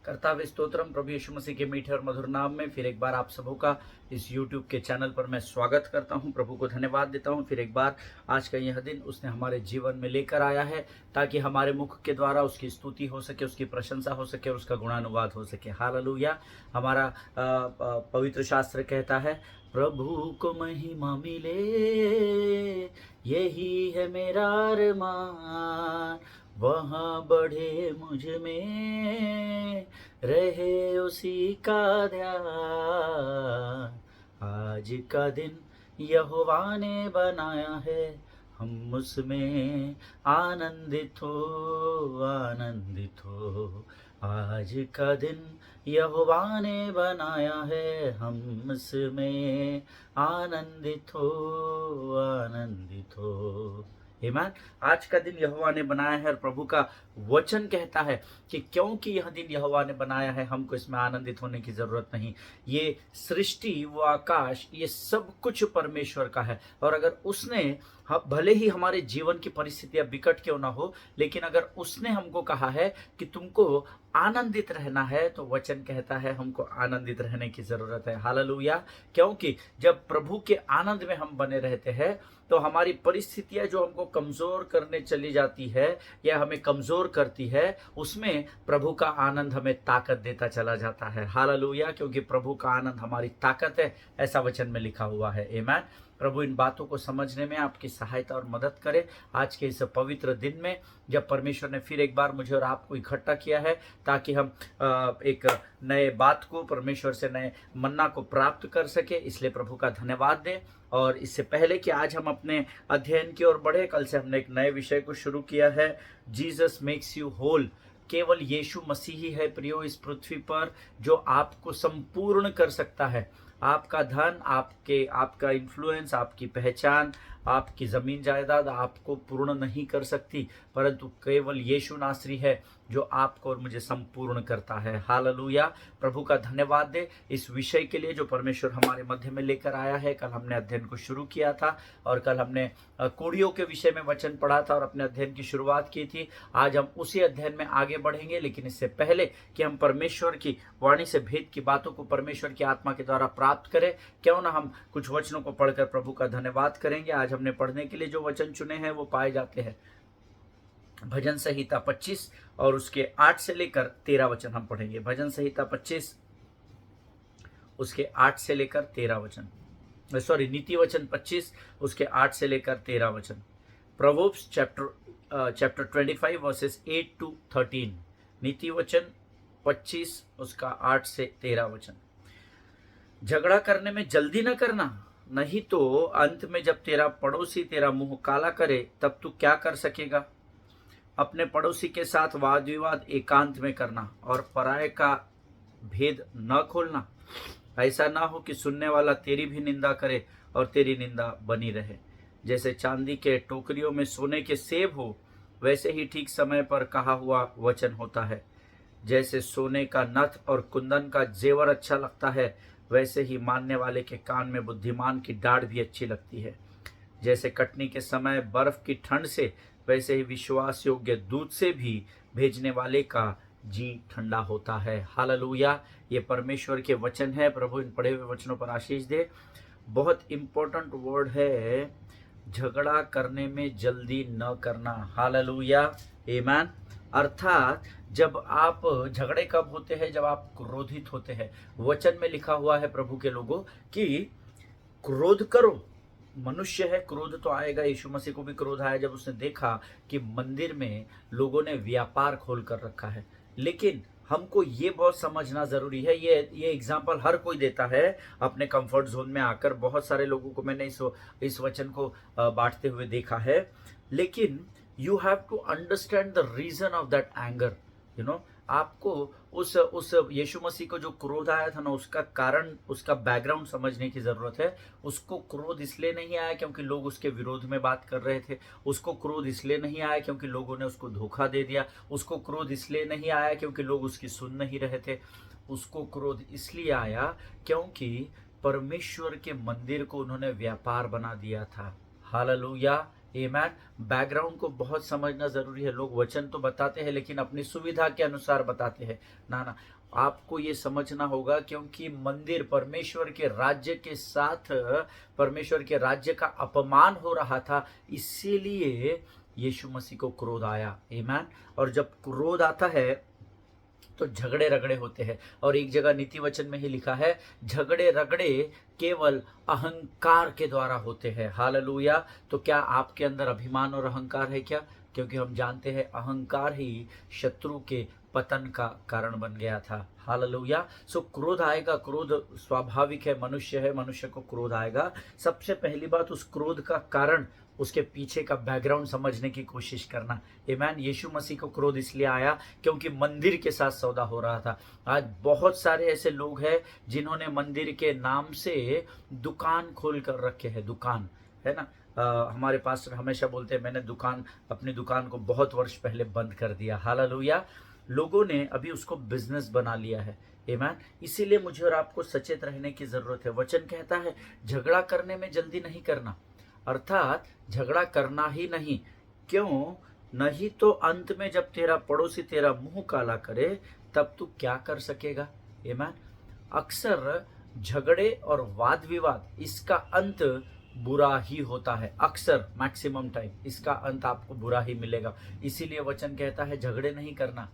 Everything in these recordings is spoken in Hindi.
कर्ताव्य स्तोत्रम प्रभु यीशु मसीह के मीठे और मधुर नाम में फिर एक बार आप सबों का इस YouTube के चैनल पर मैं स्वागत करता हूं। प्रभु को धन्यवाद देता हूं। फिर एक बार आज का यह दिन उसने हमारे जीवन में लेकर आया है ताकि हमारे मुख के द्वारा उसकी स्तुति हो सके, उसकी प्रशंसा हो सके और उसका गुणानुवाद हो सके। हालेलुया। हमारा पवित्र शास्त्र कहता है, प्रभु को महिमा मिले, यही है मेरा अरमान, वहाँ बढ़े मुझ में, रहे उसी का ध्यान। आज का दिन यहोवा ने बनाया है, हम उसमें आनंदित हो, आनंदित हो। आज का दिन यहोवा ने बनाया है, हम उसमें आनंदित हो, आनंदित हो। आमीन। आज का दिन यहोवा ने बनाया है और प्रभु का वचन कहता है कि क्योंकि यह दिन यहोवा ने बनाया है, हमको इसमें आनंदित होने की जरूरत नहीं। ये सृष्टि, वो आकाश, ये सब कुछ परमेश्वर का है। और अगर उसने भले ही हमारे जीवन की परिस्थितियां विकट क्यों ना हो, लेकिन अगर उसने हमको कहा है कि तुमको आनंदित रहना है, तो वचन कहता है हमको आनंदित रहने की जरूरत है। हालेलुया। क्योंकि जब प्रभु के आनंद में हम बने रहते हैं तो हमारी परिस्थितियां जो हमको कमजोर करने चली जाती है या हमें कमजोर करती है, उसमें प्रभु का आनंद हमें ताकत देता चला जाता है। हालेलुया। क्योंकि प्रभु का आनंद हमारी ताकत है, ऐसा वचन में लिखा हुआ है। आमीन। प्रभु इन बातों को समझने में आपकी सहायता और मदद करे आज के इस पवित्र दिन में, जब परमेश्वर ने फिर एक बार मुझे और आपको इकट्ठा किया है ताकि हम एक नए बात को, परमेश्वर से नए मन्ना को प्राप्त कर सके। इसलिए प्रभु का धन्यवाद दें। और इससे पहले कि आज हम अपने अध्ययन की ओर बढ़े, कल से हमने एक नए विषय को शुरू किया है, जीसस मेक्स यू होल। केवल यीशु मसीह ही है प्रियो इस पृथ्वी पर जो आपको संपूर्ण कर सकता है। आपका धन, आपका इन्फ्लुएंस, आपकी पहचान, आपकी जमीन जायदाद आपको पूर्ण नहीं कर सकती, परंतु केवल यीशु नासरी है जो आपको और मुझे संपूर्ण करता है। हालेलुया। प्रभु का धन्यवाद दे इस विषय के लिए जो परमेश्वर हमारे मध्य में लेकर आया है। कल हमने अध्ययन को शुरू किया था और कल हमने कोड़ियों के विषय में वचन पढ़ा था और अपने अध्ययन की शुरुआत की थी। आज हम उसी अध्ययन में आगे बढ़ेंगे, लेकिन इससे पहले कि हम परमेश्वर की वाणी से भेद की बातों को परमेश्वर की आत्मा के द्वारा प्राप्त करें, क्यों ना हम कुछ वचनों को पढ़कर प्रभु का धन्यवाद करेंगे। आज हमने पढ़ने के लिए जो वचन चुने हैं वो पाए जाते हैं भजन संहिता 25 और उसके 8 से लेकर 13 वचन हम पढ़ेंगे। भजन संहिता 25 उसके 8 से लेकर 13 वचन, नीति वचन 25 उसके 8 से लेकर 13 वचन। Proverbs chapter 25 versus 8 to 13। नीति वचन 25 उसका 8 से 13 वचन। झगड़ा करने में जल्दी न करना, नहीं तो अंत में जब तेरा पड़ोसी तेरा मुंह काला करे तब तू क्या कर सकेगा। अपने पड़ोसी के साथ वाद विवाद एकांत में करना और पराये का भेद न खोलना। ऐसा ना हो कि सुनने वाला तेरी भी निंदा करे और तेरी निंदा बनी रहे। जैसे चांदी के टोकरियों में सोने के सेब हो, वैसे ही ठीक समय पर कहा हुआ वचन होता है। जैसे सोने का नथ और कुंदन का जेवर अच्छा लगता है, वैसे ही मानने वाले के कान में बुद्धिमान की डाढ़ भी अच्छी लगती है। जैसे कटनी के समय बर्फ की ठंड से, वैसे ही विश्वास योग्य दूध से भी भेजने वाले का जी ठंडा होता है। हालेलुया। ये परमेश्वर के वचन है। प्रभु इन पढ़े हुए वचनों पर आशीष दे। बहुत इंपॉर्टेंट वर्ड है, झगड़ा करने में जल्दी न करना। हालेलुया। आमीन। अर्थात जब आप झगड़े कब होते हैं, जब आप क्रोधित होते हैं। वचन में लिखा हुआ है प्रभु के लोगों कि क्रोध करो। मनुष्य है, क्रोध तो आएगा। यीशु मसीह को भी क्रोध आया जब उसने देखा कि मंदिर में लोगों ने व्यापार खोल कर रखा है। लेकिन हमको ये बहुत समझना जरूरी है। ये एग्जाम्पल हर कोई देता है अपने कंफर्ट जोन में आकर। बहुत सारे लोगों को मैंने इस वचन को बांटते हुए देखा है। लेकिन you have to understand the reason of that anger. आपको उस यीशु मसीह को जो क्रोध आया था ना, उसका कारण, उसका बैकग्राउंड समझने की जरूरत है। उसको क्रोध इसलिए नहीं आया क्योंकि लोग उसके विरोध में बात कर रहे थे। उसको क्रोध इसलिए नहीं आया क्योंकि लोगों ने उसको धोखा दे दिया। उसको क्रोध इसलिए नहीं आया क्योंकि लोग उसकी सुन नहीं रहे थे। उसको क्रोध इसलिए आया क्योंकि परमेश्वर के मंदिर को उन्होंने व्यापार बना दिया था। हालेलुया। आमेन। बैकग्राउंड को बहुत समझना जरूरी है। लोग वचन तो बताते हैं लेकिन अपनी सुविधा के अनुसार बताते हैं। ना ना, आपको ये समझना होगा, क्योंकि मंदिर परमेश्वर के राज्य के साथ परमेश्वर के राज्य का अपमान हो रहा था, इसीलिए यीशु मसीह को क्रोध आया। आमेन। और जब क्रोध आता है तो झगड़े रगड़े होते हैं। और एक जगह नीति वचन में ही लिखा है, झगड़े रगड़े केवल अहंकार के द्वारा होते हैं। हालेलुया। तो क्या आपके अंदर अभिमान और अहंकार है क्या? क्योंकि हम जानते हैं अहंकार ही शत्रु के पतन का कारण बन गया था। हालेलुया। सो क्रोध आएगा, क्रोध स्वाभाविक है, मनुष्य है, मनुष्य को क्रोध आएगा। सबसे पहली बात, उस क्रोध का कारण, उसके पीछे का बैकग्राउंड समझने की कोशिश करना। आमेन। यीशु मसीह को क्रोध इसलिए आया क्योंकि मंदिर के साथ सौदा हो रहा था। आज बहुत सारे ऐसे लोग हैं जिन्होंने मंदिर के नाम से दुकान खोल कर रखे हैं। दुकान है ना, हमारे पास्टर हमेशा बोलते हैं, मैंने अपनी दुकान को बहुत वर्ष पहले बंद कर दिया। हालेलुया। लोगों ने अभी उसको बिजनेस बना लिया है। आमेन। इसीलिए मुझे और आपको सचेत रहने की जरूरत है। वचन कहता है झगड़ा करने में जल्दी नहीं करना, अर्थात झगड़ा करना ही नहीं। क्यों? नहीं तो अंत में जब तेरा पड़ोसी तेरा मुंह काला करे तब तू क्या कर सकेगा? आमेन। अक्सर झगड़े और वाद विवाद, इसका अंत बुरा ही होता है। अक्सर मैक्सिमम टाइम इसका अंत आपको बुरा ही मिलेगा। इसीलिए वचन कहता है झगड़े नहीं करना।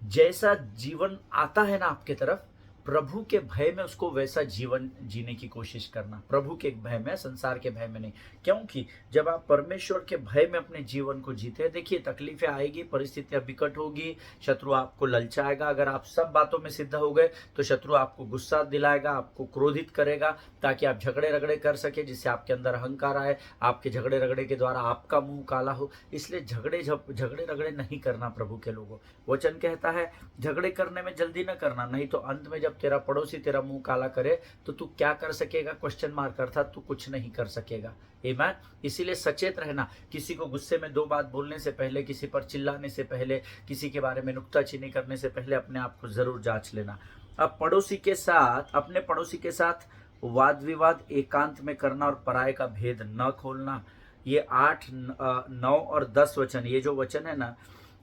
जैसा जीवन आता है ना आपके तरफ, प्रभु के भय में उसको वैसा जीवन जीने की कोशिश करना। प्रभु के भय में, संसार के भय में नहीं। क्योंकि जब आप परमेश्वर के भय में अपने जीवन को जीते हैं, देखिए तकलीफें आएगी, परिस्थितियां विकट होगी, शत्रु आपको ललचाएगा। अगर आप सब बातों में सिद्ध हो गए तो शत्रु आपको गुस्सा दिलाएगा, आपको क्रोधित करेगा, ताकि आप झगड़े रगड़े कर सके, जिससे आपके अंदर अहंकार आए, आपके झगड़े रगड़े के द्वारा आपका मुंह काला हो। इसलिए झगड़े रगड़े नहीं करना प्रभु के लोगों। वचन कहता है झगड़े करने में जल्दी न करना, नहीं तो अंत में जब तेरा पड़ोसी तेरा मुंह काला करे तो तू क्या कर सकेगा? क्वेश्चन मार्क, अर्थात तू कुछ नहीं कर सकेगा। आमीन। इसीलिए सचेत रहना। किसी को गुस्से में दो बात बोलने से पहले, किसी पर चिल्लाने से पहले, किसी के बारे में नुक्ताचीनी करने से पहले अपने आप को जरूर जांच लेना। अब अपने पड़ोसी के साथ वाद विवाद एकांत में करना और पराये का भेद न खोलना। ये 8, 9 और 10 वचन, ये जो वचन है ना,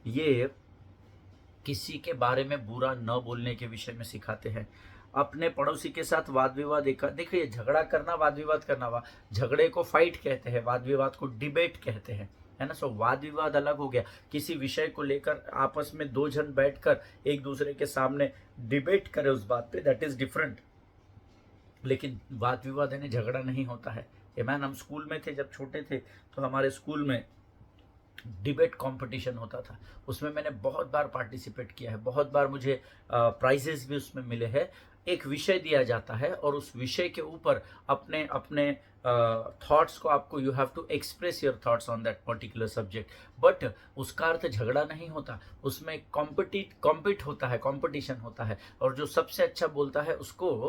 ये किसी के बारे में बुरा न बोलने के विषय में सिखाते हैं। अपने पड़ोसी के साथ वाद विवाद देखिए, झगड़ा करना, वाद विवाद करना, झगड़े को फाइट कहते हैं, वाद विवाद को डिबेट कहते हैं, है ना। सो वाद विवाद अलग हो गया। किसी विषय को लेकर आपस में दो जन बैठकर एक दूसरे के सामने डिबेट करे उस बात पे, दैट इज डिफरेंट। लेकिन वाद विवाद यानी झगड़ा नहीं होता है। मैन, हम स्कूल में थे, जब छोटे थे तो हमारे स्कूल में डिबेट कंपटीशन होता था। उसमें मैंने बहुत बार पार्टिसिपेट किया है, बहुत बार मुझे प्राइजेस भी उसमें मिले हैं। एक विषय दिया जाता है और उस विषय के ऊपर अपने अपने थॉट्स को आपको, you have to express your thoughts on that particular subject. But उसका अर्थ झगड़ा नहीं होता, उसमें कॉम्पिट होता है, कंपटीशन होता है, और जो सबसे अच्छा बोलता है उसको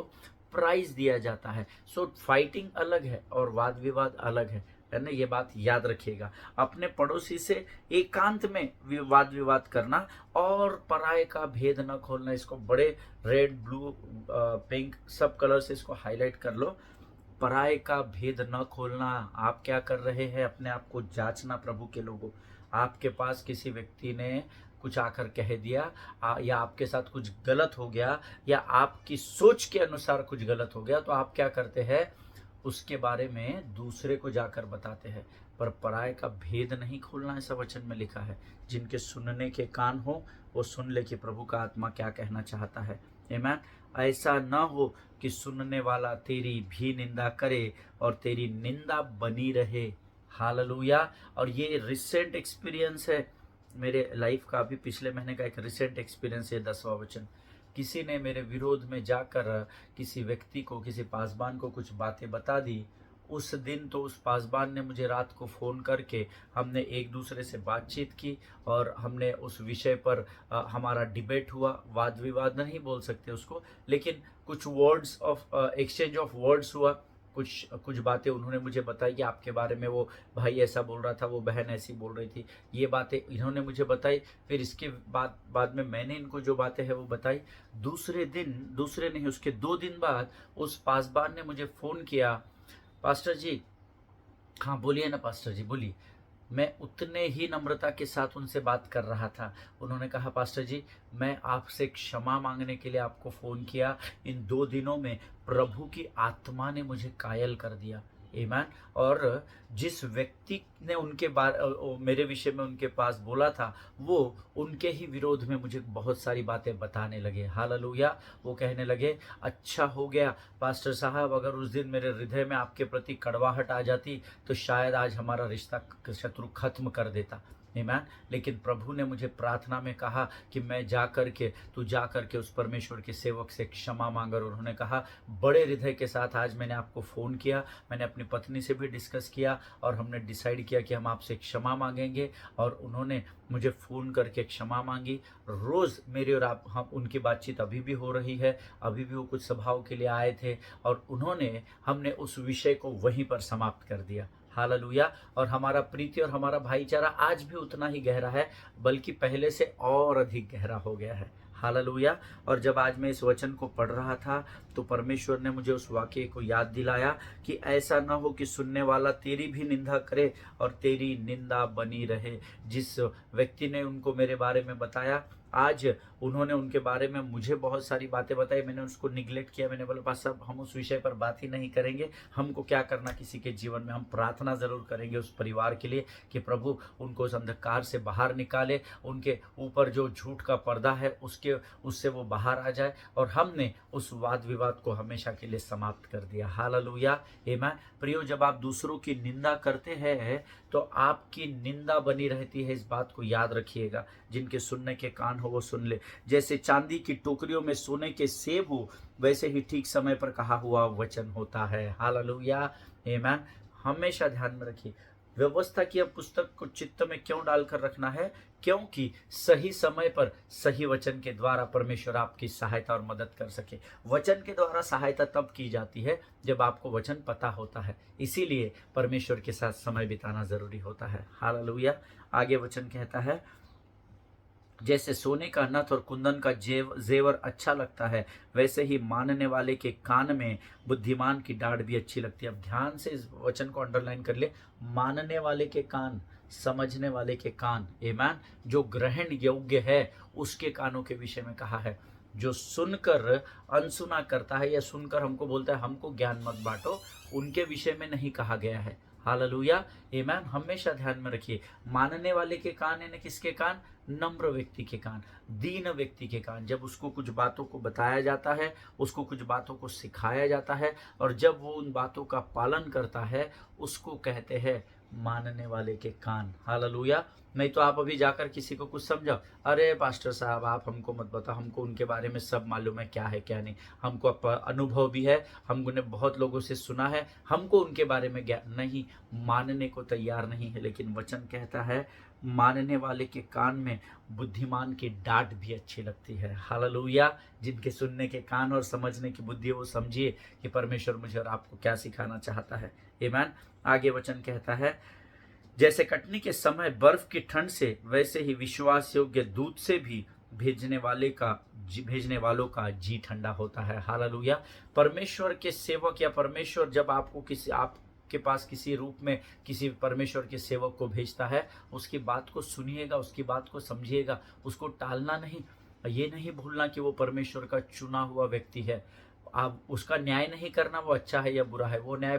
प्राइज दिया जाता है। सो फाइटिंग अलग है और वाद विवाद अलग है ना। ये बात याद रखिएगा। अपने पड़ोसी से एकांत में वाद विवाद करना और पराये का भेद न खोलना। इसको बड़े रेड, ब्लू, पिंक सब कलर से इसको हाईलाइट कर लो। पराये का भेद न खोलना। आप क्या कर रहे हैं? अपने आप को जांचना प्रभु के लोगों। आपके पास किसी व्यक्ति ने कुछ आकर कह दिया, या आपके साथ कुछ गलत हो गया, या आपकी सोच के अनुसार कुछ गलत हो गया, तो आप क्या करते हैं? उसके बारे में दूसरे को जाकर बताते हैं। पर पराये का भेद नहीं खोलना, ऐसा वचन में लिखा है। जिनके सुनने के कान हो वो सुन ले कि प्रभु का आत्मा क्या कहना चाहता है। आमीन। ऐसा न हो कि सुनने वाला तेरी भी निंदा करे और तेरी निंदा बनी रहे। हालेलुया। और ये रिसेंट एक्सपीरियंस है मेरे लाइफ का। अभी पिछले महीने का एक रिसेंट एक्सपीरियंस है, 10वां वचन। किसी ने मेरे विरोध में जाकर किसी व्यक्ति को, किसी पासबान को कुछ बातें बता दी। उस दिन तो उस पासबान ने मुझे रात को फ़ोन करके, हमने एक दूसरे से बातचीत की और हमने उस विषय पर हमारा डिबेट हुआ। वाद विवाद नहीं बोल सकते उसको, लेकिन कुछ words of exchange of words हुआ। कुछ बातें उन्होंने मुझे बताई कि आपके बारे में वो भाई ऐसा बोल रहा था, वो बहन ऐसी बोल रही थी। ये बातें इन्होंने मुझे बताई। फिर इसके बाद में मैंने इनको जो बातें हैं वो बताई। दूसरे नहीं, उसके 2 दिन बाद उस पासबान ने मुझे फ़ोन किया, पास्टर जी। हाँ बोलिए ना पास्टर जी, बोलिए। मैं उतने ही नम्रता के साथ उनसे बात कर रहा था। उन्होंने कहा, पास्टर जी, मैं आपसे क्षमा मांगने के लिए आपको फ़ोन किया। इन 2 दिनों में प्रभु की आत्मा ने मुझे कायल कर दिया। आमीन। और जिस व्यक्ति ने मेरे विषय में उनके पास बोला था, वो उनके ही विरोध में मुझे बहुत सारी बातें बताने लगे। हालेलुया। वो कहने लगे, अच्छा हो गया पास्टर साहब, अगर उस दिन मेरे हृदय में आपके प्रति कड़वाहट आ जाती तो शायद आज हमारा रिश्ता शत्रु खत्म कर देता। आमीन। लेकिन प्रभु ने मुझे प्रार्थना में कहा कि तू जा करके उस परमेश्वर के सेवक से क्षमा मांग। और उन्होंने कहा, बड़े हृदय के साथ आज मैंने आपको फ़ोन किया। मैंने अपनी पत्नी से भी डिस्कस किया और हमने डिसाइड किया कि हम आपसे क्षमा मांगेंगे। और उन्होंने मुझे फ़ोन करके क्षमा मांगी। रोज़ मेरी और हम उनकी बातचीत अभी भी हो रही है। अभी भी वो कुछ सभाओं के लिए आए थे और हमने उस विषय को वहीं पर समाप्त कर दिया। हालेलुया। और हमारा प्रीति और हमारा भाईचारा आज भी उतना ही गहरा है, बल्कि पहले से और अधिक गहरा हो गया है। हालेलुया। और जब आज मैं इस वचन को पढ़ रहा था तो परमेश्वर ने मुझे उस वाक्य को याद दिलाया कि ऐसा न हो कि सुनने वाला तेरी भी निंदा करे और तेरी निंदा बनी रहे। जिस व्यक्ति ने उनको मेरे बारे में बताया, आज उन्होंने उनके बारे में मुझे बहुत सारी बातें बताई। मैंने उसको निगलेक्ट किया। मैंने बोला, पास साहब, हम उस विषय पर बात ही नहीं करेंगे। हमको क्या करना किसी के जीवन में। हम प्रार्थना ज़रूर करेंगे उस परिवार के लिए कि प्रभु उनको उस अंधकार से बाहर निकाले, उनके ऊपर जो झूठ का पर्दा है उससे वो बाहर आ जाए। और हमने उस वाद विवाद को हमेशा के लिए समाप्त कर दिया। हालेलुया। आमीन। प्रियो, जब आप दूसरों की निंदा करते हैं तो आपकी निंदा बनी रहती है। इस बात को याद रखिएगा। जिनके सुनने के कान हो वो सुन ले। जैसे चांदी की टोकरियों में सोने के सेब हो, वैसे ही ठीक समय पर कहा हुआ वचन होता है। हालेलुया। आमीन। हमेशा ध्यान में रखिए, व्यवस्था की पुस्तक को चित्त में क्यों डालकर रखना है? क्योंकि सही समय पर सही वचन के द्वारा परमेश्वर आपकी सहायता और मदद कर सके। वचन के द्वारा सहायता तब की जाती है जब आपको वचन पता होता है। इसीलिए परमेश्वर के साथ समय बिताना जरूरी होता है। हालेलुया। आगे वचन कहता है, जैसे सोने का नथ और कुंदन का जेवर अच्छा लगता है, वैसे ही मानने वाले के कान में बुद्धिमान की डांट भी अच्छी लगती है। अब ध्यान से इस वचन को अंडरलाइन कर ले। मानने वाले के कान, समझने वाले के कान। आमीन। जो ग्रहण योग्य है उसके कानों के विषय में कहा है। जो सुनकर अनसुना करता है या सुनकर हमको बोलता है हमको ज्ञान मत बांटो, उनके विषय में नहीं कहा गया है। हालेलुया। आमीन। हमेशा ध्यान में रखिए, मानने वाले के कान यानी किसके कान? नम्र व्यक्ति के कान, दीन व्यक्ति के कान। जब उसको कुछ बातों को बताया जाता है, उसको कुछ बातों को सिखाया जाता है, और जब वो उन बातों का पालन करता है, उसको कहते हैं मानने वाले के कान। हालेलुया। नहीं तो आप अभी जाकर किसी को कुछ समझाओ, अरे पास्टर साहब आप हमको मत बताओ, हमको उनके बारे में सब मालूम है क्या नहीं। हमको अनुभव भी है, हमने बहुत लोगों से सुना है, हमको उनके बारे में ज्ञान नहीं। मानने को तैयार नहीं है। लेकिन वचन कहता है मानने वाले के कान में बुद्धिमान की डांट भी अच्छी लगती है। हालेलुया। जिनके सुनने के कान और समझने की बुद्धि, वो समझिए कि परमेश्वर मुझे और आपको क्या सिखाना चाहता है। आमीन। आगे वचन कहता है, जैसे कटनी के समय बर्फ की ठंड से, वैसे ही विश्वास योग्य दूध से भी भेजने वालों का जी ठंडा होता है। हालेलुया। परमेश्वर के सेवक या परमेश्वर जब आपके पास किसी रूप में किसी परमेश्वर के सेवक को भेजता है, उसकी बात को सुनिएगा, उसकी बात को समझिएगा, उसको टालना नहीं। ये नहीं भूलना कि वो परमेश्वर का चुना हुआ व्यक्ति है। आप उसका न्याय नहीं करना वो अच्छा है या बुरा है। वो न्याय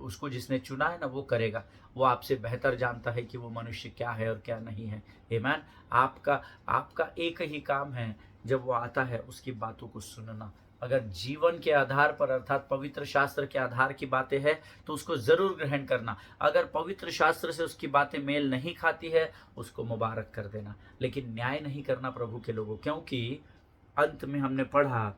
उसको जिसने चुना है ना, वो करेगा। वो आपसे बेहतर जानता है कि वो मनुष्य क्या है और क्या नहीं है। आमीन। आपका एक ही काम है, जब वो आता है उसकी बातों को सुनना। अगर जीवन के आधार पर अर्थात पवित्र शास्त्र के आधार की बातें हैं तो उसको जरूर ग्रहण करना। अगर पवित्र शास्त्र से उसकी बातें मेल नहीं खाती है, उसको मुबारक कर देना। लेकिन न्याय नहीं करना प्रभु के लोगों, क्योंकि अंत में हमने पढ़ा,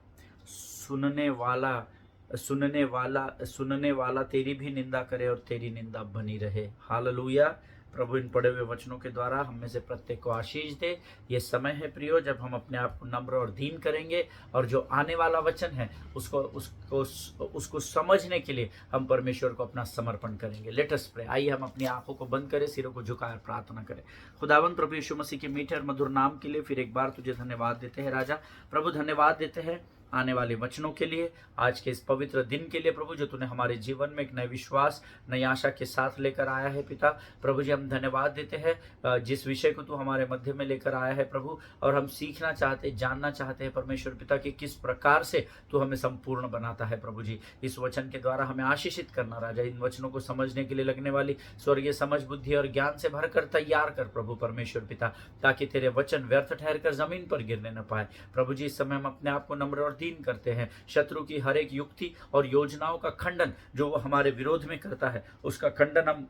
सुनने वाला तेरी भी निंदा करे और तेरी निंदा बनी रहे। हालेलुया। प्रभु इन पढ़े हुए वचनों के द्वारा हम में से प्रत्येक को आशीष दे। ये समय है प्रियो जब हम अपने आप को नम्र और दीन करेंगे, और जो आने वाला वचन है उसको समझने के लिए हम परमेश्वर को अपना समर्पण करेंगे। Let us pray. आइए हम अपनी आंखों को बंद करें, सिरों को झुकाकर प्रार्थना करें। खुदावंद प्रभु यीशु मसीह के मीठे और मधुर नाम के लिए फिर एक बार तुझे धन्यवाद देते हैं राजा। प्रभु धन्यवाद देते हैं आने वाले वचनों के लिए, आज के इस पवित्र दिन के लिए प्रभु, जो तूने हमारे जीवन में एक नए विश्वास, नई आशा के साथ लेकर आया है पिता। प्रभु जी हम धन्यवाद देते हैं जिस विषय को तू हमारे मध्य में लेकर आया है प्रभु, और हम सीखना चाहते, जानना चाहते हैं परमेश्वर पिता कि किस प्रकार से तू हमें संपूर्ण बनाता है प्रभु जी। इस वचन के द्वारा हमें आशीषित करना राजा, इन वचनों को समझने के लिए लगने वाली स्वर्गीय समझ, बुद्धि और ज्ञान से भरकर तैयार कर प्रभु परमेश्वर पिता, ताकि तेरे वचन व्यर्थ ठहर कर जमीन पर गिरने न पाए प्रभु जी। इस समय हम अपने आप को नम्र और दीन करते हैं। शत्रु की हर एक युक्ति और योजनाओं का खंडन जो वो हमारे विरोध में करता है, उसका खंडन हम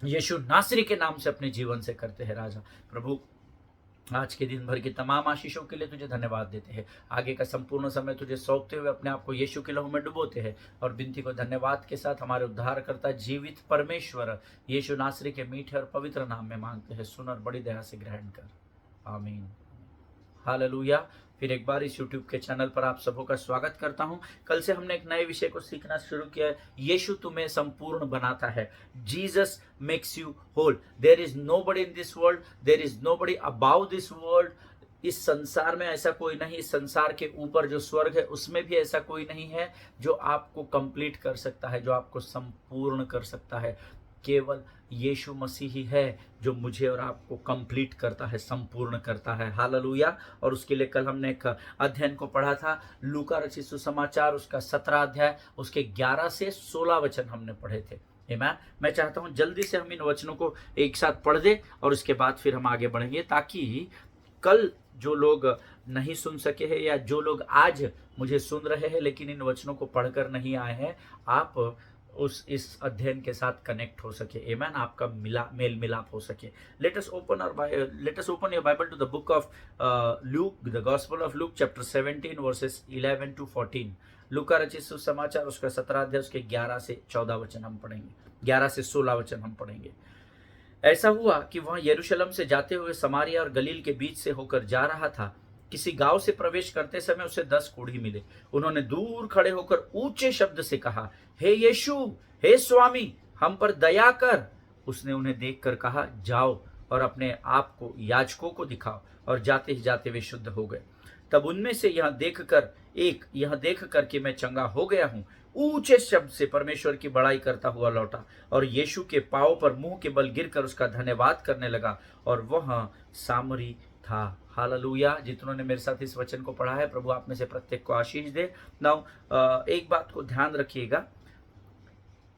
यीशु नासरी के नाम से अपने जीवन से करते हैं राजा। प्रभु आज के दिन भर की तमाम आशीषों के लिए तुझे धन्यवाद देते हैं। आगे का संपूर्ण समय तुझे सौंपते हुए अपने आप को यीशु के लहू में डुबोते हैं, और विनती को धन्यवाद के साथ हमारे उद्धारकर्ता जीवित परमेश्वर यीशु नासरी के मीठे और पवित्र नाम में मांगते हैं। सुन और बड़ी दया से ग्रहण कर, आमीन। हालेलुया। फिर एक बार इस YouTube के चैनल पर आप सबों का स्वागत करता हूं। कल से हमने एक नए विषय को सीखना शुरू किया है। यीशु तुम्हें संपूर्ण बनाता है। Jesus makes you whole. There is nobody in this world, there is nobody about this world. इस संसार में ऐसा कोई नहीं, इस संसार के ऊपर जो स्वर्ग है उसमें भी ऐसा कोई नहीं है जो आपको कंप्लीट कर सकता है, जो आपको संपूर्ण कर सकता है। केवल यीशु मसीह ही है जो मुझे और आपको कंप्लीट करता है, संपूर्ण करता है। हालेलुया। और उसके लिए कल हमने एक अध्ययन को पढ़ा था, लूका रचित सुसमाचार उसका 17 अध्याय उसके 11 से 16 वचन हमने पढ़े थे। आमीन। मैं चाहता हूं जल्दी से हम इन वचनों को एक साथ पढ़ दें और उसके बाद फिर हम आगे बढ़ेंगे, ताकि कल जो लोग नहीं सुन सके हैं या जो लोग आज मुझे सुन रहे हैं लेकिन इन वचनों को पढ़कर नहीं आए हैं, आप इस अध्ययन के साथ कनेक्ट हो सके। आमीन। आपका मेल मिलाप हो सके। Let us open your Bible to the book of Luke, the gospel of Luke chapter 17 verses 11 to 14। लूका रचित सुसमाचार उसका 17 अध्याय उसके 11 से 14 वचन हम पढ़ेंगे, 11 से 16 वचन हम पढ़ेंगे। ऐसा हुआ कि वह यरूशलेम से जाते हुए समारिया और गलील के बीच से होकर जा रहा था। किसी गांव से प्रवेश करते समय उसे 10 कोढ़ी मिले। उन्होंने दूर खड़े होकर ऊंचे शब्द से कहा, हे यीशु, हे स्वामी, हम पर दया कर। उसने उन्हें देखकर कहा, जाओ और अपने आप को याजकों को दिखाओ। और जाते ही जाते वे शुद्ध हो गए। तब उनमें से यह देख कर कि मैं चंगा हो गया हूं, ऊंचे शब्द से परमेश्वर की बड़ाई करता हुआ लौटा और यीशु के पांव पर मुंह के बल गिरकर उसका धन्यवाद करने लगा, और वह सामरी था। हालेलुया। जितनों ने मेरे साथ इस वचन को पढ़ा है, प्रभु आप में से प्रत्येक को आशीष दे। नाउ एक बात को ध्यान रखिएगा,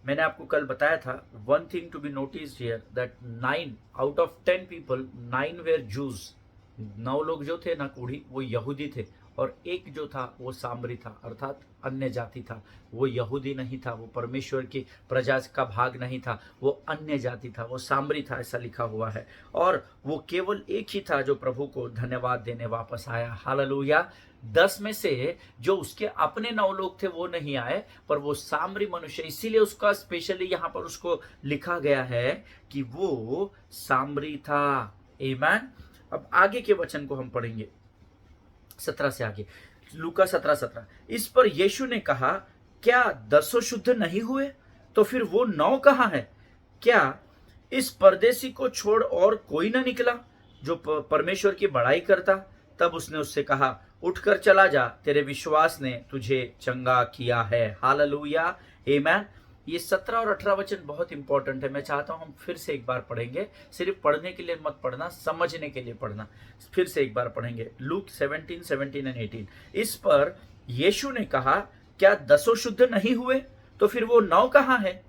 मैंने आपको कल बताया था, one thing to be notice here that 9 out of 10 people 9 were Jews। 9 लोग जो थे ना कोढ़ी, वो यहूदी थे, और एक जो था वो सामरी था, अर्थात अन्य जाति था। वो यहूदी नहीं था, वो परमेश्वर की प्रजा का भाग नहीं था, वो अन्य जाति था, वो सामरी था, ऐसा लिखा हुआ है। और वो केवल एक ही था जो प्रभु को धन्यवाद देने वापस आया। हालेलुया। 10 में से जो उसके अपने 9 लोग थे वो नहीं आए, पर वो सामरी मनुष्य, इसीलिए उसका स्पेशली यहाँ पर उसको लिखा गया है कि वो सामरी था। आमीन। अब आगे के वचन को हम पढ़ेंगे 17 से आगे, लूका 17:17। इस पर यीशु ने कहा, क्या 10 शुद्ध नहीं हुए? तो फिर वो 9 कहाँ है? क्या इस परदेसी को छोड़ और कोई ना निकला जो परमेश्वर की बड़ाई करता? तब उसने उससे कहा, उठकर चला जा, तेरे विश्वास ने तुझे चंगा किया है। हालेलुया। आमीन। ये 17 और 18 वचन बहुत इंपॉर्टेंट है। मैं चाहता हूं हम फिर से एक बार पढ़ेंगे, सिर्फ पढ़ने के लिए मत पढ़ना, समझने के लिए पढ़ना। फिर से एक बार पढ़ेंगे, लूक 17, 17 and 18। इस पर यीशु ने कहा, क्या 10 शुद्ध नहीं हुए? तो फिर वो 9 कहाँ है?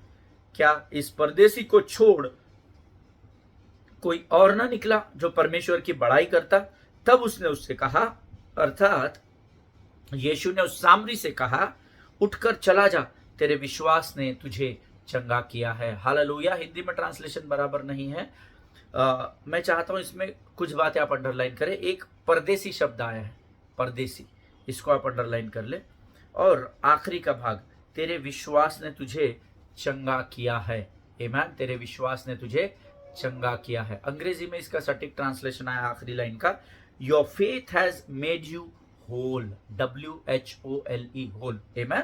क्या इस परदेसी को छोड़ कोई और ना निकला जो परमेश्वर की बड़ाई करता? तब उसने उससे कहा, अर्थात यीशु ने उस सामरी से कहा, उठकर चला जा, तेरे विश्वास ने तुझे चंगा किया है। हालेलुया। हिंदी में ट्रांसलेशन बराबर नहीं है। मैं चाहता हूं इसमें कुछ बातें आप अंडरलाइन करें। एक परदेसी शब्द आया है, परदेसी, इसको आप अंडरलाइन कर ले। और आखिरी का भाग, तेरे विश्वास ने तुझे चंगा किया है। आमीन। तेरे विश्वास ने तुझे चंगा किया है। अंग्रेजी में इसका सटीक ट्रांसलेशन आया आखिरी लाइन का, your faith has made you whole, WHOLE, whole. आमीन।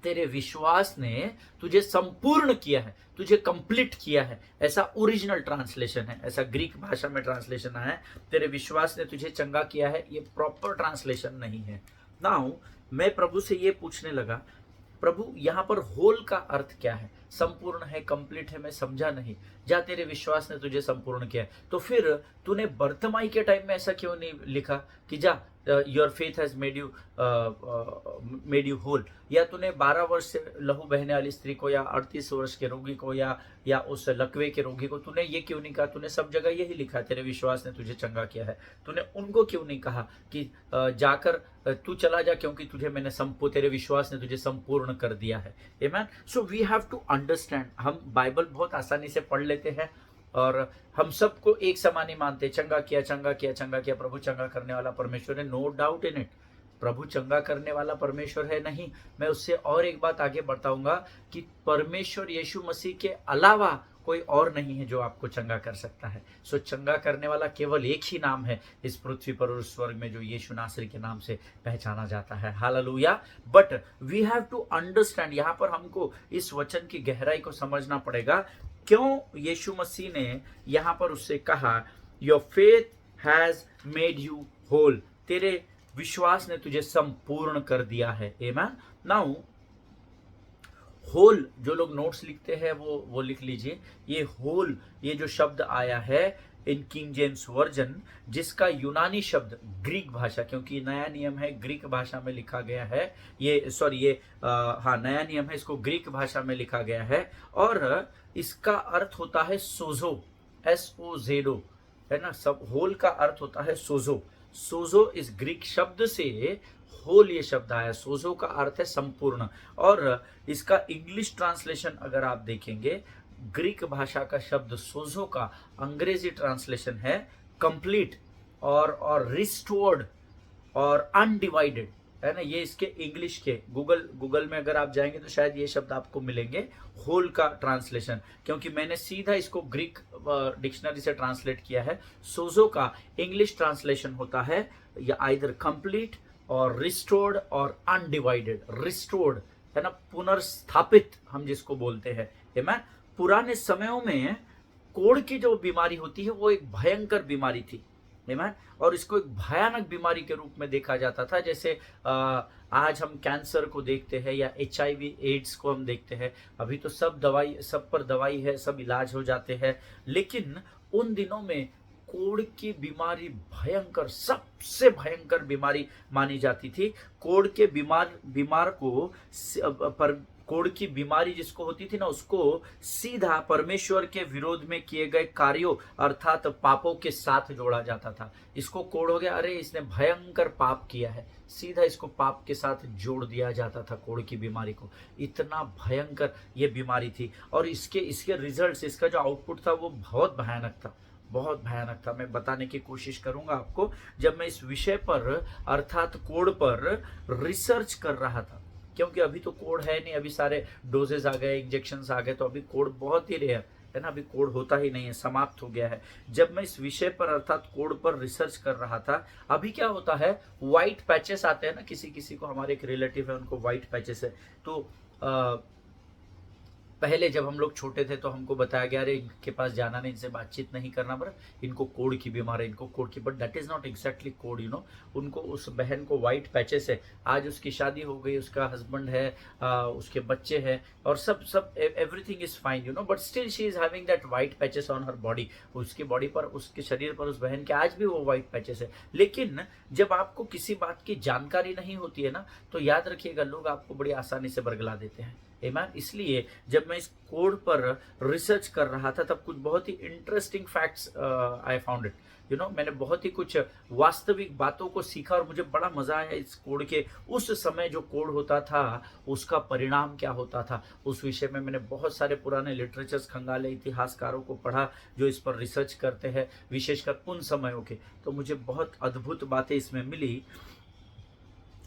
तेरे विश्वास ने तुझे संपूर्ण किया है, तुझे कंप्लीट किया है, ऐसा ओरिजिनल ट्रांसलेशन है, ऐसा ग्रीक भाषा में ट्रांसलेशन आया है। तेरे विश्वास ने तुझे चंगा किया है, ये प्रॉपर ट्रांसलेशन नहीं है। नाउ मैं प्रभु से ये पूछने लगा, प्रभु यहाँ पर होल का अर्थ क्या है? संपूर्ण है, कंप्लीट है, मैं समझा नहीं। जा तेरे विश्वास ने तुझे संपूर्ण किया है, तो फिर तूने बर्तमाई के टाइम में ऐसा क्यों नहीं लिखा कि जा your faith has made you whole? या तूने 12 वर्ष से लहू बहने वाली स्त्री को, या 38 वर्ष के रोगी को, या उस लकवे के रोगी को तूने ये क्यों नहीं कहा? तूने सब जगह यही लिखा है, तेरे विश्वास ने तुझे चंगा किया है। तूने उनको क्यों नहीं कहा कि जाकर तू चला जा, क्योंकि तुझे मैंने तेरे विश्वास ने तुझे संपूर्ण कर दिया है। Amen. So we have to understand. हम बाइबल बहुत आसानी से पढ़ लेते हैं और हम सबको एक समान ही मानते, चंगा किया, चंगा किया, चंगा किया, प्रभु चंगा करने वाला परमेश्वर है, नो डाउट इन इट। प्रभु चंगा करने वाला परमेश्वर है, नहीं। मैं उससे और एक बात आगे बढ़ाऊंगा कि परमेश्वर यीशु मसीह के अलावा कोई और नहीं है जो आपको चंगा कर सकता है। सो चंगा करने वाला केवल एक ही नाम है इस पृथ्वी पर और उस स्वर्ग में, जो यीशु नासरी के नाम से पहचाना जाता है। Hallelujah. But we have to understand, यहाँ पर हमको इस वचन की गहराई को समझना पड़ेगा। क्यों यीशु मसीह ने यहाँ पर उससे कहा your faith has made you whole, तेरे विश्वास ने तुझे संपूर्ण कर दिया है। आमेन। नाउ होल, जो लोग नोट्स लिखते हैं वो लिख लीजिए। ये होल, ये जो शब्द आया है इन किंग जेम्स वर्जन, जिसका यूनानी शब्द ग्रीक भाषा, क्योंकि नया नियम है ग्रीक भाषा में लिखा गया है, नया नियम है, इसको ग्रीक भाषा में लिखा गया है और इसका अर्थ होता है सोजो, SOZO, है ना। सब होल का अर्थ होता है सोजो। सोजो इस ग्रीक शब्द से होल ये शब्द आया। सोजो का अर्थ है संपूर्ण, और इसका इंग्लिश ट्रांसलेशन अगर आप देखेंगे, ग्रीक भाषा का शब्द सोजो का अंग्रेजी ट्रांसलेशन है कंप्लीट और रिस्टोर्ड और अनडिवाइडेड, है ना। ये इसके इंग्लिश के गूगल में अगर आप जाएंगे तो शायद ये शब्द आपको मिलेंगे, होल का ट्रांसलेशन, क्योंकि मैंने सीधा इसको ग्रीक डिक्शनरी से ट्रांसलेट किया है। सोजो का इंग्लिश ट्रांसलेशन होता है या आइदर कंप्लीट और रिस्टोर्ड और अनडिवाइडेड। रिस्टोर्ड है ना, पुनर्स्थापित हम जिसको बोलते हैं। आमेन। पुराने समयों में कोढ़ की जो बीमारी होती है वो एक भयंकर बीमारी थी। आमेन। और इसको एक भयानक बीमारी के रूप में देखा जाता था। जैसे आज हम कैंसर को देखते हैं या HIV एड्स को हम देखते हैं। अभी तो सब पर दवाई है, सब इलाज हो जाते हैं, लेकिन उन दिनों में कोढ़ की बीमारी भयंकर, सबसे भयंकर बीमारी मानी जाती थी। कोढ़ के बीमार को कोढ़ की बीमारी जिसको होती थी ना, उसको सीधा परमेश्वर के विरोध में किए गए कार्यों अर्थात पापों के साथ जोड़ा जाता था। इसको कोढ़ हो गया, अरे इसने भयंकर पाप किया है, सीधा इसको पाप के साथ जोड़ दिया जाता था कोढ़ की बीमारी को। इतना भयंकर ये बीमारी थी और इसके रिजल्ट्स, इसका जो आउटपुट था वो बहुत भयानक था, बहुत भयानक था। मैं बताने की कोशिश करूंगा आपको। जब मैं इस विषय पर अर्थात कोढ़ पर रिसर्च कर रहा था, क्योंकि अभी तो कोढ़ है नहीं, अभी सारे डोजेस आ गए, इंजेक्शंस आ गए, तो अभी कोढ़ बहुत ही रेयर है ना, अभी कोढ़ होता ही नहीं है, समाप्त हो गया है। जब मैं इस विषय पर अर्थात कोढ़ पर रिसर्च कर रहा था, अभी क्या होता है, व्हाइट पैचेस आते हैं ना, किसी को, हमारे एक रिलेटिव है उनको व्हाइट पैचेस है। तो पहले जब हम लोग छोटे थे तो हमको बताया गया, अरे इनके पास जाना नहीं, इनसे बातचीत नहीं करना, पर इनको कोढ़ की बीमारी, इनको कोढ़ की, but that is not exactly कोढ़, यू नो। उनको, उस बहन को व्हाइट पैचेस है, आज उसकी शादी हो गई, उसका हस्बैंड है, उसके बच्चे हैं और सब everything is fine, you know, but still she is having that white patches on her body. उसकी बॉडी पर, उसके शरीर पर, उस बहन के आज भी वो व्हाइट पैचेस है। लेकिन जब आपको किसी बात की जानकारी नहीं होती है ना, तो याद रखिएगा, लोग आपको बड़ी आसानी से बरगला देते हैं। आमेन। इसलिए जब मैं इस कोढ़ पर रिसर्च कर रहा था, तब कुछ बहुत ही interesting facts I found it, you know. मैंने बहुत ही कुछ वास्तविक बातों को सीखा और मुझे बड़ा मजा आया इस कोढ़ के। उस समय जो कोढ़ होता था उसका परिणाम क्या होता था, उस विषय में मैंने बहुत सारे पुराने लिटरेचर्स खंगाले, इतिहासकारों को पढ़ा जो इस पर रिसर्च करते हैं, विशेषकर उन समयों के। तो मुझे बहुत अद्भुत बातें इसमें मिली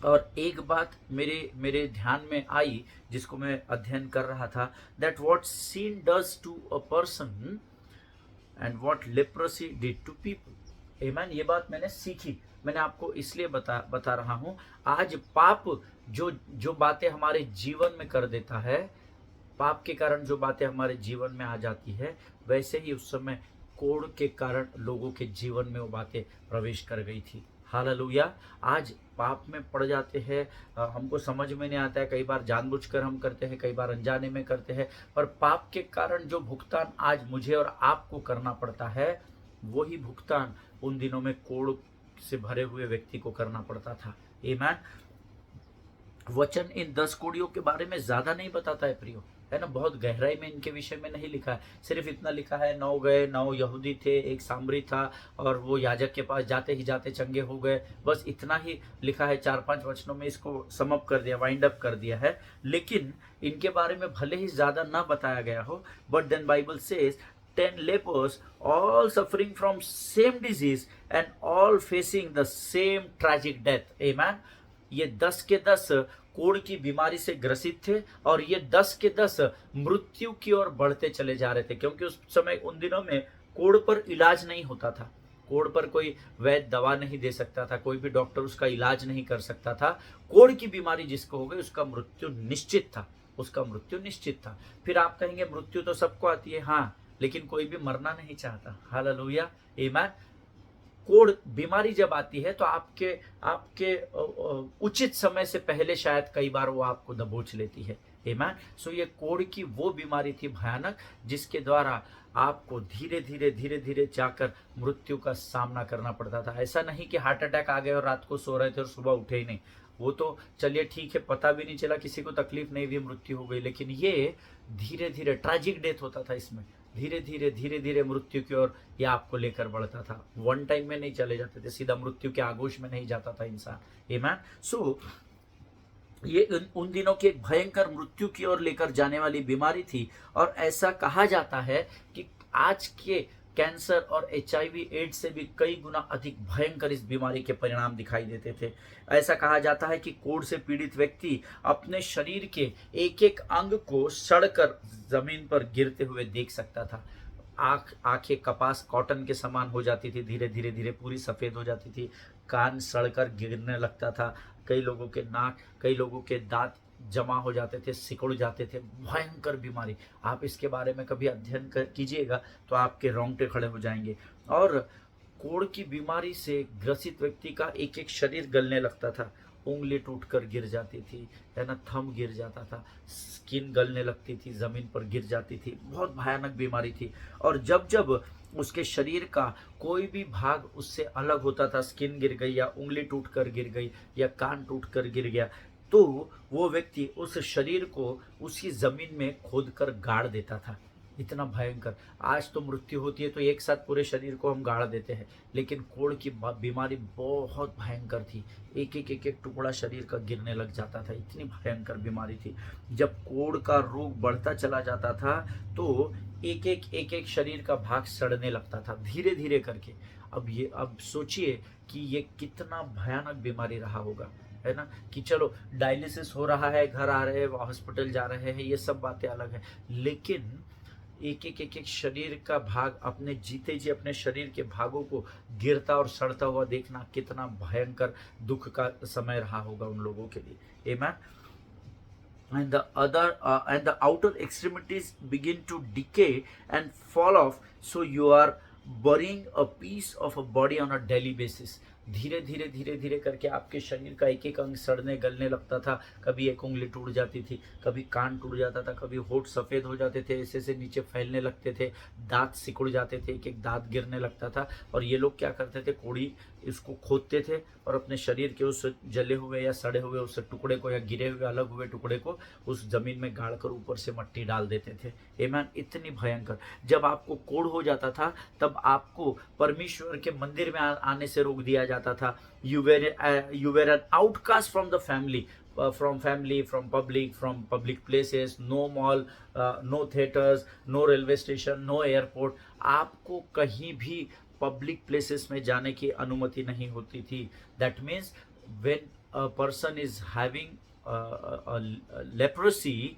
और एक बात मेरे ध्यान में आई जिसको मैं अध्ययन कर रहा था, that what sin does to a person and what leprosy did to people। आमीन। ये बात मैंने सीखी, मैंने आपको इसलिए बता रहा हूँ। आज पाप जो जो बातें हमारे जीवन में कर देता है, पाप के कारण जो बातें हमारे जीवन में आ जाती है, वैसे ही उस समय कोढ़ के कारण लोगों के जीवन में वो बातें प्रवेश कर गई थी। हालेलुया। आज पाप में पड़ जाते हैं, हमको समझ में नहीं आता है, कई बार जानबूझकर हम करते हैं, कई बार अनजाने में करते हैं, पर पाप के कारण जो भुगतान आज मुझे और आपको करना पड़ता है, वही भुगतान उन दिनों में कोढ़ से भरे हुए व्यक्ति को करना पड़ता था। आमीन। वचन इन 10 कोड़ियों के बारे में ज्यादा नहीं बताता है प्रियो, है ना, बहुत गहराई में इनके विषय में नहीं लिखा है। सिर्फ इतना लिखा है 9 गए, 9 यहूदी थे, एक सामरी था, और वो याजक के पास जाते ही जाते चंगे हो गए। बस इतना ही लिखा है, 4-5 वचनों में इसको समअप कर दिया, वाइंड अप कर दिया है। लेकिन इनके बारे में भले ही ज्यादा ना बताया गया हो, but then Bible says 10 lepers, all suffering from same disease and all facing the same tragic death. Amen. ये 10 के 10 कोढ़ की बीमारी से ग्रसित थे, और ये 10 के 10 मृत्यु की ओर बढ़ते चले जा रहे थे, क्योंकि उस समय उन दिनों में कोढ़ पर इलाज नहीं होता था। कोढ़ पर कोई वैद्य दवा नहीं दे सकता था, कोई भी डॉक्टर उसका इलाज नहीं कर सकता था। कोढ़ की बीमारी जिसको हो गई उसका मृत्यु निश्चित था, उसका मृत्यु निश्चित था। फिर आप कहेंगे मृत्यु तो सबको आती है, हाँ, लेकिन कोई भी मरना नहीं चाहता। हालेलुया। आमीन। कोढ़ बीमारी जब आती है तो आपके उचित समय से पहले शायद कई बार वो आपको दबोच लेती है। आमीन। सो ये कोढ़ की वो बीमारी थी भयानक, जिसके द्वारा आपको धीरे धीरे जाकर मृत्यु का सामना करना पड़ता था। ऐसा नहीं कि हार्ट अटैक आ गए और रात को सो रहे थे और सुबह उठे ही नहीं, वो तो चलिए ठीक है, पता भी नहीं चला, किसी को तकलीफ नहीं हुई, मृत्यु हो गई। लेकिन ये धीरे धीरे ट्रैजिक डेथ होता था, इसमें धीरे धीरे मृत्यु की ओर ये आपको लेकर बढ़ता था। वन टाइम में नहीं चले जाते थे, सीधा मृत्यु के आगोश में नहीं जाता था इंसान। आमीन। सो ये उन दिनों की एक भयंकर मृत्यु की ओर लेकर जाने वाली बीमारी थी। और ऐसा कहा जाता है कि आज के कैंसर और HIV एड्स से भी कई गुना अधिक भयंकर इस बीमारी के परिणाम दिखाई देते थे। ऐसा कहा जाता है कि कोढ़ से पीड़ित व्यक्ति अपने शरीर के एक एक अंग को सड़कर जमीन पर गिरते हुए देख सकता था। आंखें कपास कॉटन के समान हो जाती थी, धीरे पूरी सफेद हो जाती थी। कान सड़कर गिरने लगता था। कई लोगों के नाक, कई लोगों के दांत जमा हो जाते थे, सिकुड़ जाते थे। भयंकर बीमारी, आप इसके बारे में कभी अध्ययन कीजिएगा तो आपके रोंगटे खड़े हो जाएंगे। और कोढ़ की बीमारी से ग्रसित व्यक्ति का एक एक शरीर गलने लगता था, उंगली टूटकर गिर जाती थी, है ना, थंब गिर जाता था, स्किन गलने लगती थी, जमीन पर गिर जाती थी। बहुत भयानक बीमारी थी। और जब जब उसके शरीर का कोई भी भाग उससे अलग होता था, स्किन गिर गई या उंगली टूटकर गिर गई या कान टूटकर गिर गया, तो वो व्यक्ति उस शरीर को उसी जमीन में खोदकर गाड़ देता था। इतना भयंकर। आज तो मृत्यु होती है तो एक साथ पूरे शरीर को हम गाड़ देते हैं, लेकिन कोढ़ की बीमारी बहुत भयंकर थी। एक एक टुकड़ा शरीर का गिरने लग जाता था, इतनी भयंकर बीमारी थी। जब कोढ़ का रोग बढ़ता चला जाता था तो एक एक शरीर का भाग सड़ने लगता था, धीरे धीरे करके। अब सोचिए कि ये कितना भयानक बीमारी रहा होगा, है ना, कि चलो डायलिसिस हो रहा है, घर आ रहे हैं, हॉस्पिटल जा रहे हैं, ये सब बातें अलग है, लेकिन एक एक शरीर का भाग अपने जीते जी अपने शरीर के भागों को गिरता और सड़ता हुआ देखना कितना भयंकर दुख का समय रहा होगा उन लोगों के लिए। आमीन। And the outer extremities begin to decay and fall off, so you are burying a piece of a body on a daily basis. धीरे धीरे करके आपके शरीर का एक एक अंग सड़ने गलने लगता था। कभी एक उंगली टूट जाती थी, कभी कान टूट जाता था, कभी होठ सफ़ेद हो जाते थे, ऐसे से नीचे फैलने लगते थे, दांत सिकुड़ जाते थे, एक एक दांत गिरने लगता था। और ये लोग क्या करते थे, कोढ़ी इसको खोदते थे और अपने शरीर के उस जले हुए या सड़े हुए उस टुकड़े को या गिरे हुए अलग हुए टुकड़े को उस जमीन में गाड़कर ऊपर से मट्टी डाल देते थे। आमीन। इतनी भयंकर। जब आपको कोढ़ हो जाता था तब आपको परमेश्वर के मंदिर में आने से रोक दिया जाता था। You were an outcast from the family, from public places, no mall, no theaters, no railway station, no airport. आपको कहीं भी पब्लिक प्लेसेस में जाने की अनुमति नहीं होती थी। That means when a person is having leprosy,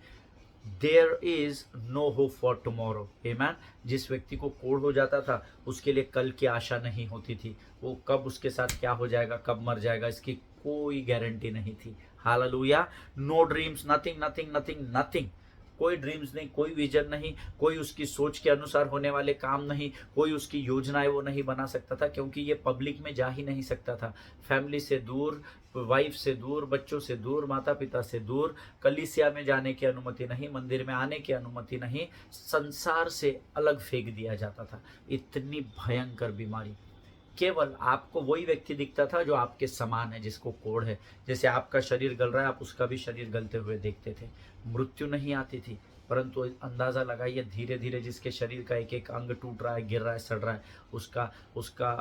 there is no hope for tomorrow. Amen. जिस व्यक्ति को कोढ़ हो जाता था उसके लिए कल की आशा नहीं होती थी। वो कब उसके साथ क्या हो जाएगा, कब मर जाएगा, इसकी कोई गारंटी नहीं थी। Hallelujah. Know dreams, nothing nothing nothing nothing. कोई ड्रीम्स नहीं, कोई विजन नहीं, कोई उसकी सोच के अनुसार होने वाले काम नहीं, कोई उसकी योजनाएं वो नहीं बना सकता था, क्योंकि ये पब्लिक में जा ही नहीं सकता था। फैमिली से दूर, वाइफ से दूर, बच्चों से दूर, माता पिता से दूर, कलीसिया में जाने की अनुमति नहीं, मंदिर में आने की अनुमति नहीं, संसार से अलग फेंक दिया जाता था। इतनी भयंकर बीमारी। केवल आपको वही व्यक्ति दिखता था जो आपके समान है, जिसको कोढ़ है। जैसे आपका शरीर गल रहा है, आप उसका भी शरीर गलते हुए देखते थे। मृत्यु नहीं आती थी, परंतु अंदाजा लगाइए धीरे धीरे जिसके शरीर का एक एक अंग टूट रहा है, गिर रहा है, सड़ रहा है, उसका उसका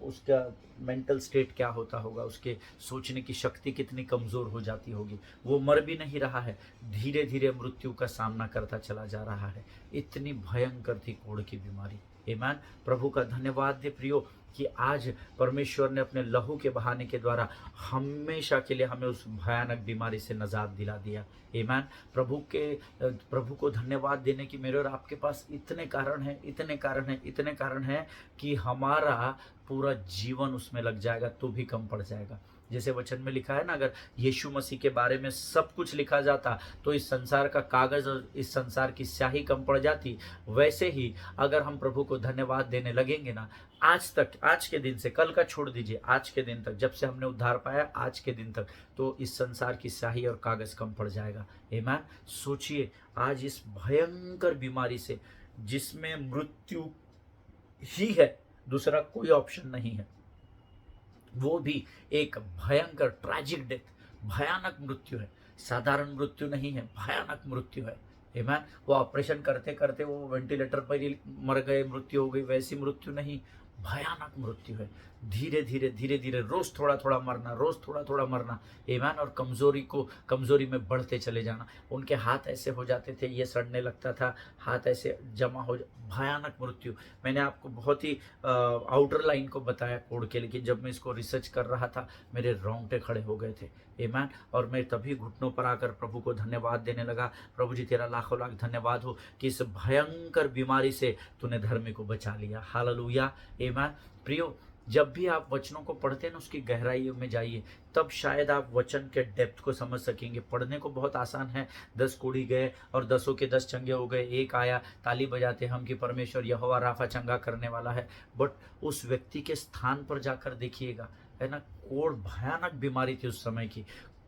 उसका मेंटल स्टेट क्या होता होगा, उसके सोचने की शक्ति कितनी कमजोर हो जाती होगी। वो मर भी नहीं रहा है, धीरे धीरे मृत्यु का सामना करता चला जा रहा है। इतनी भयंकर थी कोढ़ की बीमारी। आमीन। प्रभु का धन्यवाद दे प्रियो कि आज परमेश्वर ने अपने लहू के बहाने के द्वारा हमेशा के लिए हमें उस भयानक बीमारी से निजात दिला दिया। आमीन। प्रभु को धन्यवाद देने की मेरे और आपके पास इतने कारण हैं, इतने कारण हैं, इतने कारण हैं कि हमारा पूरा जीवन उसमें लग जाएगा तो भी कम पड़ जाएगा। जैसे वचन में लिखा है ना, अगर यीशु मसीह के बारे में सब कुछ लिखा जाता तो इस संसार का कागज और इस संसार की स्याही कम पड़ जाती। वैसे ही अगर हम प्रभु को धन्यवाद देने लगेंगे ना, आज तक, आज के दिन से, कल का छोड़ दीजिए, आज के दिन तक, जब से हमने उद्धार पाया आज के दिन तक, तो इस संसार की स्याही और कागज कम पड़ जाएगा। आमीन। सोचिए आज इस भयंकर बीमारी से, जिसमें मृत्यु ही है, दूसरा कोई ऑप्शन नहीं है, वो भी एक भयंकर ट्रैजिक डेथ, भयानक मृत्यु है। साधारण मृत्यु नहीं है, भयानक मृत्यु है। आमीन। वो ऑपरेशन करते करते वो वेंटिलेटर पर ही मर गए, मृत्यु हो गई, वैसी मृत्यु नहीं, भयानक मृत्यु है। धीरे धीरे धीरे धीरे रोज थोड़ा थोड़ा मरना, रोज थोड़ा थोड़ा मरना। आमीन। और कमजोरी में बढ़ते चले जाना। उनके हाथ ऐसे हो जाते थे, ये सड़ने लगता था, हाथ ऐसे जमा हो भयानक मृत्यु। मैंने आपको बहुत ही आउटर लाइन को बताया कोढ़ के, लेकिन जब मैं इसको रिसर्च कर रहा था मेरे रोंगटे खड़े हो गए थे। आमीन। और मैं तभी घुटनों पर आकर प्रभु को धन्यवाद देने लगा। प्रभु जी तेरा लाखों लाख धन्यवाद हो कि इस भयंकर बीमारी से तूने धर्मी को बचा लिया। हालेलुया। आमीन। प्रियो, जब भी आप वचनों को पढ़ते हैं ना, उसकी गहराइयों में जाइए, तब शायद आप वचन के डेप्थ को समझ सकेंगे। पढ़ने को बहुत आसान है, 10 कोढ़ी गए और 10 के 10 चंगे हो गए, एक आया, ताली बजाते हम कि परमेश्वर यहोवा राफा चंगा करने वाला है। बट उस व्यक्ति के स्थान पर जाकर देखिएगा, है ना, कोढ़ भयानक बीमारी थी उस समय की।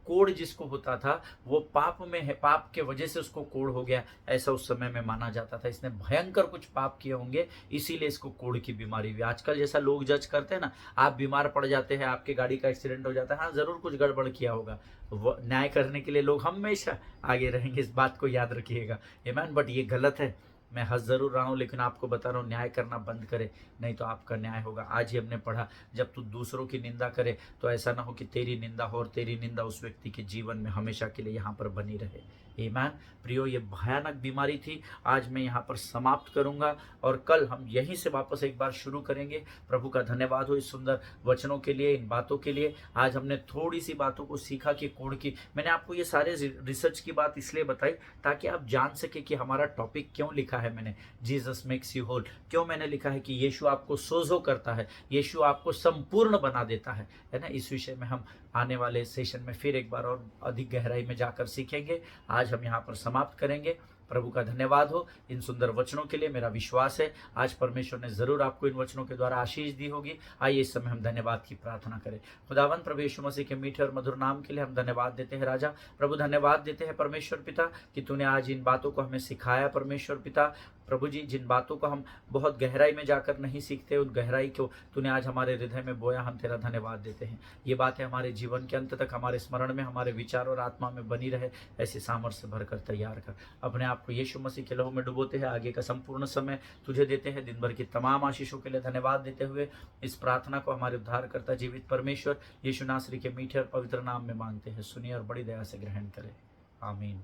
कोढ़ जिसको होता था वो पाप में है, पाप के वजह से उसको कोढ़ हो गया, ऐसा उस समय में माना जाता था। इसने भयंकर कुछ पाप किए होंगे, इसीलिए इसको कोढ़ की बीमारी हुई। आजकल जैसा लोग जज करते हैं ना, आप बीमार पड़ जाते हैं, आपकी गाड़ी का एक्सीडेंट हो जाता है, हाँ जरूर कुछ गड़बड़ किया होगा। न्याय करने के लिए लोग हमेशा आगे रहेंगे, इस बात को याद रखिएगा। आमीन। बट ये गलत है। मैं हंस जरूर रहा हूँ, लेकिन आपको बता रहा हूँ न्याय करना बंद करे, नहीं तो आपका न्याय होगा। आज ही हमने पढ़ा, जब तू दूसरों की निंदा करे तो ऐसा ना हो कि तेरी निंदा हो और तेरी निंदा उस व्यक्ति के जीवन में हमेशा के लिए यहाँ पर बनी रहे। आमीन। प्रियो, ये भयानक बीमारी थी। आज मैं यहाँ पर समाप्त करूँगा और कल हम यहीं से वापस एक बार शुरू करेंगे। प्रभु का धन्यवाद हो इस सुंदर वचनों के लिए, इन बातों के लिए। आज हमने थोड़ी सी बातों को सीखा कि कोढ़ की, मैंने आपको ये सारे रिसर्च की बात इसलिए बताई ताकि आप जान सके कि हमारा टॉपिक क्यों लिखा है मैंने, जीसस मेक्स यू होल। क्यों मैंने लिखा है कि यीशु आपको सोझो करता है, यीशु आपको संपूर्ण बना देता है ना। इस विषय में हम आने वाले सेशन में फिर एक बार और अधिक गहराई में जाकर सीखेंगे। आज हम यहाँ पर समाप्त करेंगे। प्रभु का धन्यवाद हो इन सुंदर वचनों के लिए। मेरा विश्वास है आज परमेश्वर ने जरूर आपको इन वचनों के द्वारा आशीष दी होगी। आइए इस समय हम धन्यवाद की प्रार्थना करें। खुदावन प्रभु यीशु मसीह के मीठे और मधुर नाम के लिए हम धन्यवाद देते हैं। राजा प्रभु धन्यवाद देते हैं परमेश्वर पिता कि तूने आज इन बातों को हमें सिखाया। परमेश्वर पिता प्रभु जी, जिन बातों को हम बहुत गहराई में जाकर नहीं सीखते, उन गहराई को तूने आज हमारे हृदय में बोया, हम तेरा धन्यवाद देते हैं। ये बातें हमारे जीवन के अंत तक हमारे स्मरण में, हमारे विचार और आत्मा में बनी रहे, ऐसे सामर्थ्य भरकर तैयार कर। अपने आप को यीशु मसीह के लहू में डुबोते हैं, आगे का संपूर्ण समय तुझे देते हैं। दिन भर की तमाम आशीषों के लिए धन्यवाद देते हुए इस प्रार्थना को हमारे उद्धारकर्ता जीवित परमेश्वर यीशु नासरी के मीठे और पवित्र नाम में मांगते हैं। सुनिए और बड़ी दया से ग्रहण करें। आमीन।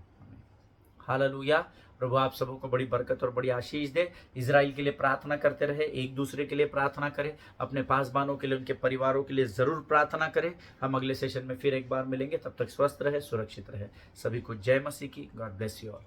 हालेलुया। प्रभु आप सबों को बड़ी बरकत और बड़ी आशीष दे। इजराइल के लिए प्रार्थना करते रहे, एक दूसरे के लिए प्रार्थना करें, अपने पासबानों के लिए, उनके परिवारों के लिए जरूर प्रार्थना करें। हम अगले सेशन में फिर एक बार मिलेंगे, तब तक स्वस्थ रहे, सुरक्षित रहे। सभी को जय मसीह की। God bless you all.